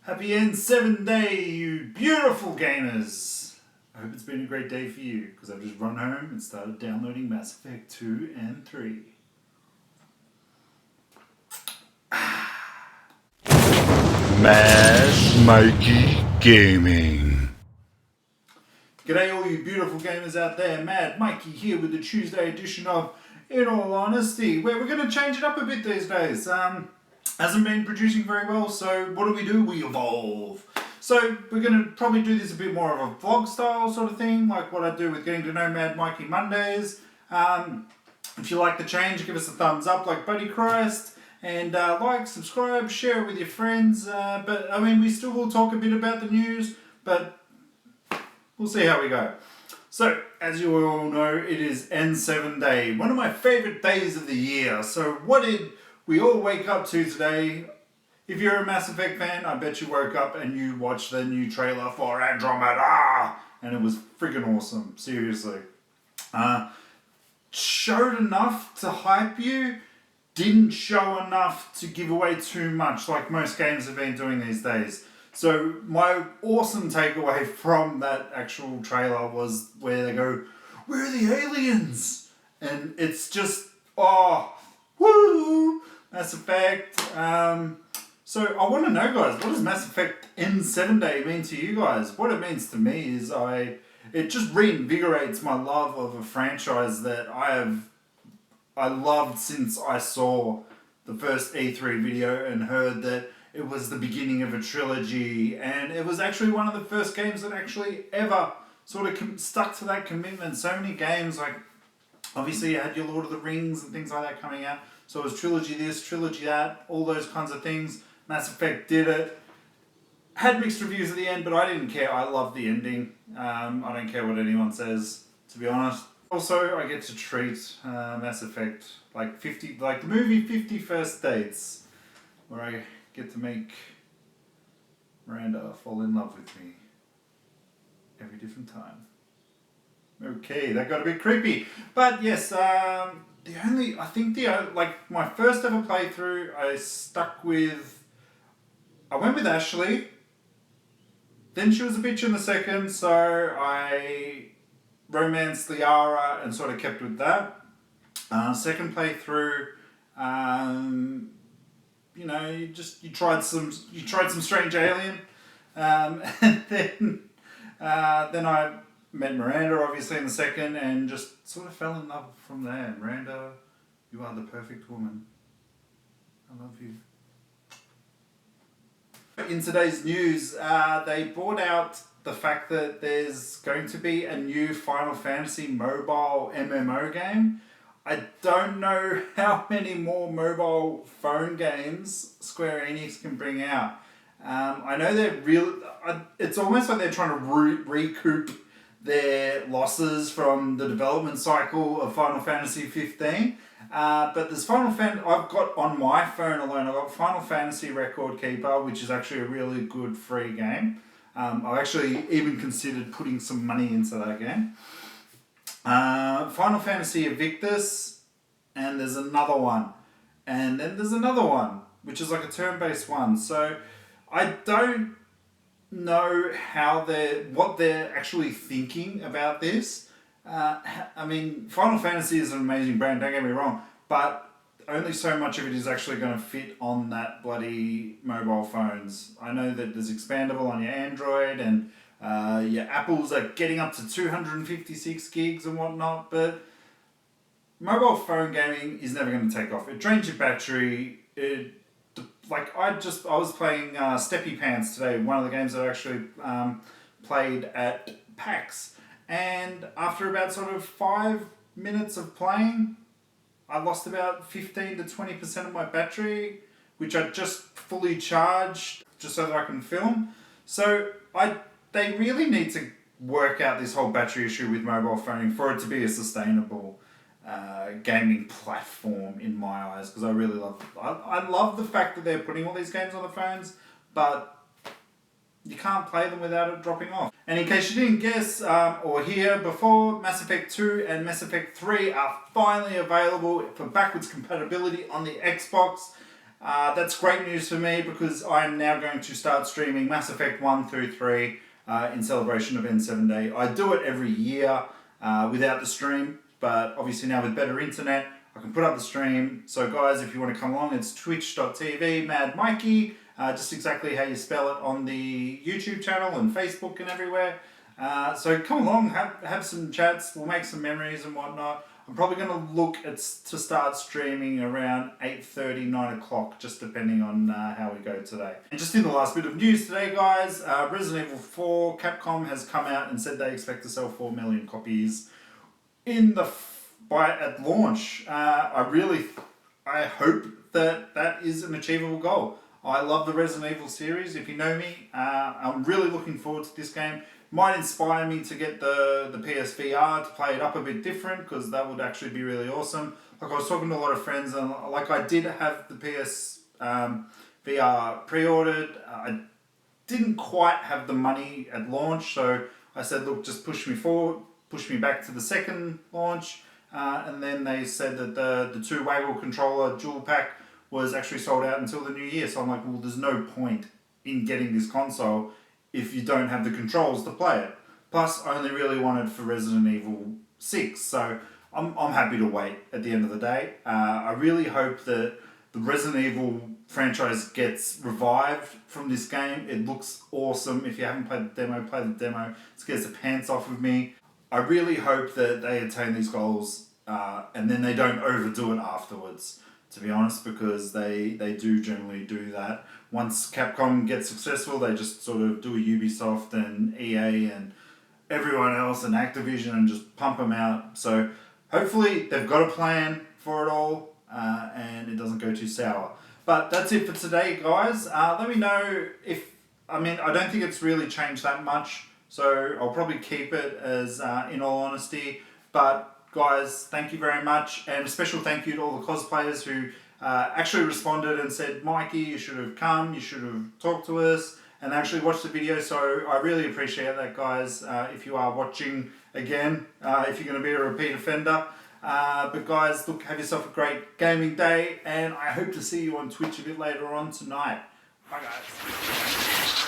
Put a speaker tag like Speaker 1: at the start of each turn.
Speaker 1: Happy N7 day, you beautiful gamers! I hope it's been a great day for you, because I've just run home and started downloading Mass Effect 2 and 3.
Speaker 2: madmikeeygaming.
Speaker 1: G'day all you beautiful gamers out there, Mad Mikey here with the Tuesday edition of In All Honesty, where we're going to change it up a bit these days. Hasn't been producing very well, so what do? We evolve. So we're going to probably do this a bit more of a vlog style sort of thing, like what I do with Getting to Know Mad Mikey Mondays. If you like the change, give us a thumbs up like Buddy Christ, and like, subscribe, share it with your friends. But I mean, we still will talk a bit about the news, but we'll see how we go. So, as you all know, it is N7 day, one of my favourite days of the year. So what did we all wake up to today? If you're a Mass Effect fan, I bet you woke up and you watched the new trailer for Andromeda, and it was freaking awesome, seriously. Showed enough to hype you, didn't show enough to give away too much, like most games have been doing these days. So my awesome takeaway from that actual trailer was where they go, "Where are the aliens?" And it's just, oh, woo, Mass Effect. So I want to know, guys, what does Mass Effect N7 Day mean to you guys? What it means to me is it just reinvigorates my love of a franchise that I loved since I saw the first E3 video and heard that it was the beginning of a trilogy, and it was actually one of the first games that actually ever sort of stuck to that commitment. So many games, like obviously you had your Lord of the Rings and things like that coming out, so it was trilogy this, trilogy that, all those kinds of things. Mass Effect did it. Had mixed reviews at the end, but I didn't care. I loved the ending. I don't care what anyone says, to be honest. Also, I get to treat Mass Effect like the movie 50 First Dates, where I get to make Miranda fall in love with me every different time. Okay, that got a bit creepy. But yes, my first ever playthrough, I went with Ashley. Then she was a bitch in the second, so I romanced Liara and sort of kept with that. Second playthrough, you tried some strange alien, and then I met Miranda obviously in the second, and just sort of fell in love from there. Miranda, you are the perfect woman. I love you. In today's news, they brought out the fact that there's going to be a new Final Fantasy mobile MMO game. I don't know how many more mobile phone games Square Enix can bring out. I know it's almost like they're trying to recoup their losses from the development cycle of Final Fantasy 15. But there's I've got on my phone alone, I've got Final Fantasy Record Keeper, which is actually a really good free game. I've actually even considered putting some money into that game. Final Fantasy Invictus, and there's another one. And then there's another one, which is like a turn-based one. So I don't know what they're actually thinking about this. I mean, Final Fantasy is an amazing brand, don't get me wrong, but only so much of it is actually going to fit on that bloody mobile phones. I know that there's expandable on your Android, and your Apples are getting up to 256 gigs and whatnot, but mobile phone gaming is never going to take off. It drains your battery. I was playing Steppy Pants today, one of the games that I actually played at PAX. And after about sort of 5 minutes of playing, I lost about 15 to 20% of my battery, which I just fully charged just so that I can film. So they really need to work out this whole battery issue with mobile phone for it to be a sustainable gaming platform in my eyes, because I really I love the fact that they're putting all these games on the phones, but you can't play them without it dropping off. And in case you didn't guess or hear before, Mass Effect 2 and Mass Effect 3 are finally available for backwards compatibility on the Xbox. That's great news for me because I am now going to start streaming Mass Effect 1 through 3 in celebration of N7 Day. I do it every year without the stream, but obviously now with better internet, I can put up the stream. So guys, if you want to come along, it's twitch.tv, madmikeey, just exactly how you spell it on the YouTube channel and Facebook and everywhere. So come along, have some chats, we'll make some memories and whatnot. I'm probably going to look to start streaming around 8:30, 9 o'clock, just depending on how we go today. And just in the last bit of news today, guys, Resident Evil 4, Capcom has come out and said they expect to sell 4 million copies at launch. I hope that is an achievable goal. I love the Resident Evil series. If you know me, I'm really looking forward to this game. Might inspire me to get the PSVR to play it up a bit different, because that would actually be really awesome. Like I was talking to a lot of friends, and like I did have the PS VR pre-ordered. I didn't quite have the money at launch, so I said, look, just push me forward, push me back to the second launch, and then they said that the 2 Waggle controller dual pack was actually sold out until the new year. So I'm like, well, there's no point in getting this console if you don't have the controls to play it. Plus, I only really wanted for Resident Evil 6, so I'm happy to wait at the end of the day. I really hope that the Resident Evil franchise gets revived from this game. It looks awesome. If you haven't played the demo, play the demo. It scares the pants off of me. I really hope that they attain these goals and then they don't overdo it afterwards, to be honest, because they do generally do that. Once Capcom gets successful, they just sort of do a Ubisoft and EA and everyone else and Activision and just pump them out. So hopefully they've got a plan for it all and it doesn't go too sour. But that's it for today, guys. Let me know I don't think it's really changed that much, so I'll probably keep it as in all honesty. But guys, thank you very much, and a special thank you to all the cosplayers who actually responded and said, Mikey, you should have come, you should have talked to us, and actually watched the video. So I really appreciate that, guys. If you are watching again, if you're going to be a repeat offender. But guys, look, have yourself a great gaming day, and I hope to see you on Twitch a bit later on tonight. Bye, guys.